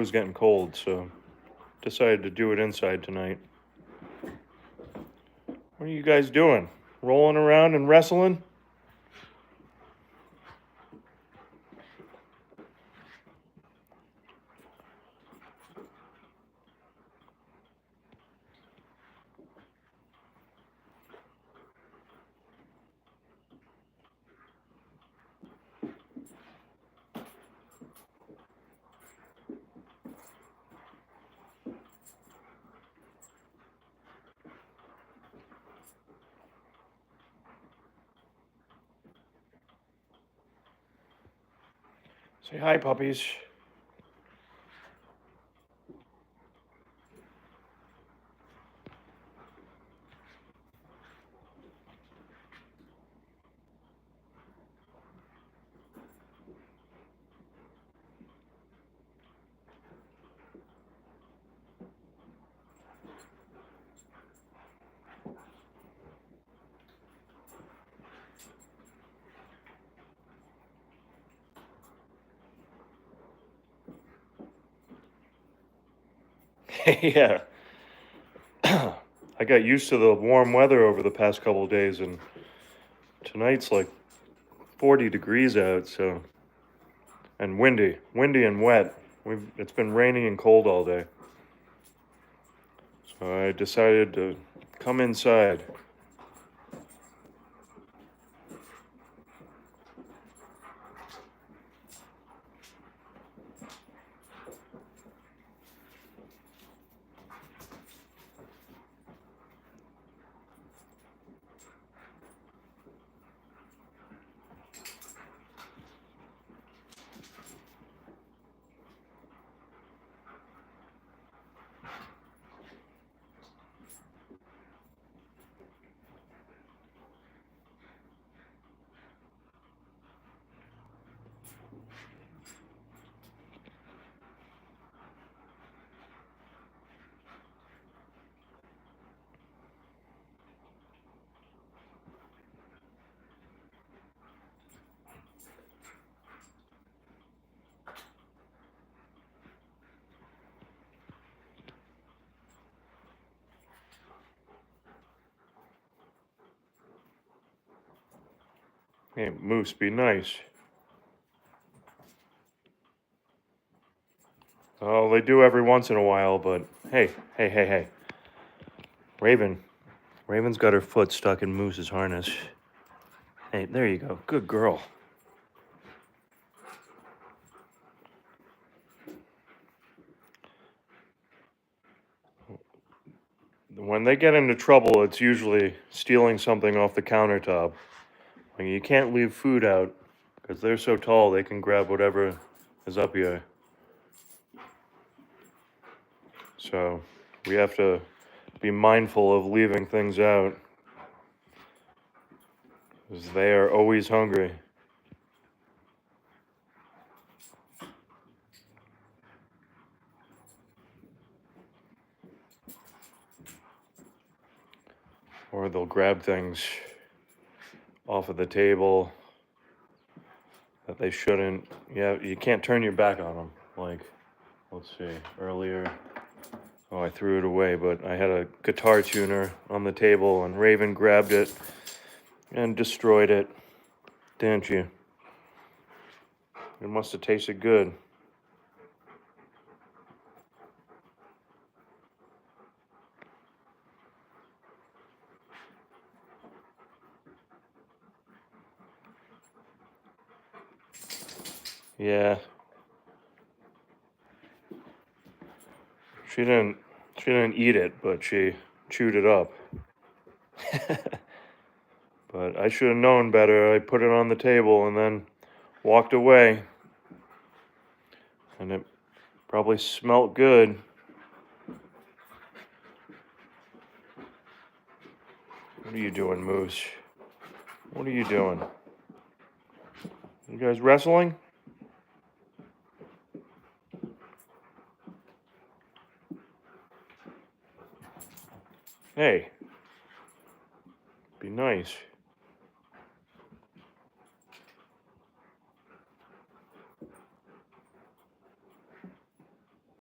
was getting cold, so decided to do it inside tonight. What are you guys doing? Rolling around and wrestling? Say hi, puppies. Yeah. I got used to the warm weather over the past couple of days, and tonight's like 40 degrees out, so, and windy and wet. It's been raining and cold all day. So I decided to come inside. Hey, Moose, be nice. Oh, they do every once in a while, but hey. Raven's got her foot stuck in Moose's harness. Hey, there you go. Good girl. When they get into trouble, it's usually stealing something off the countertop. Like, you can't leave food out because they're so tall they can grab whatever is up here. So we have to be mindful of leaving things out because they are always hungry. Or they'll grab things off of the table that they shouldn't. Yeah, you can't turn your back on them. Like, let's see, earlier, oh, I threw it away, but I had a guitar tuner on the table and Raven grabbed it and destroyed it, didn't you? It must have tasted good. Yeah. She didn't eat it, but she chewed it up. But I should have known better. I put it on the table and then walked away. And it probably smelt good. What are you doing, Moose? What are you doing? You guys wrestling? Hey, be nice.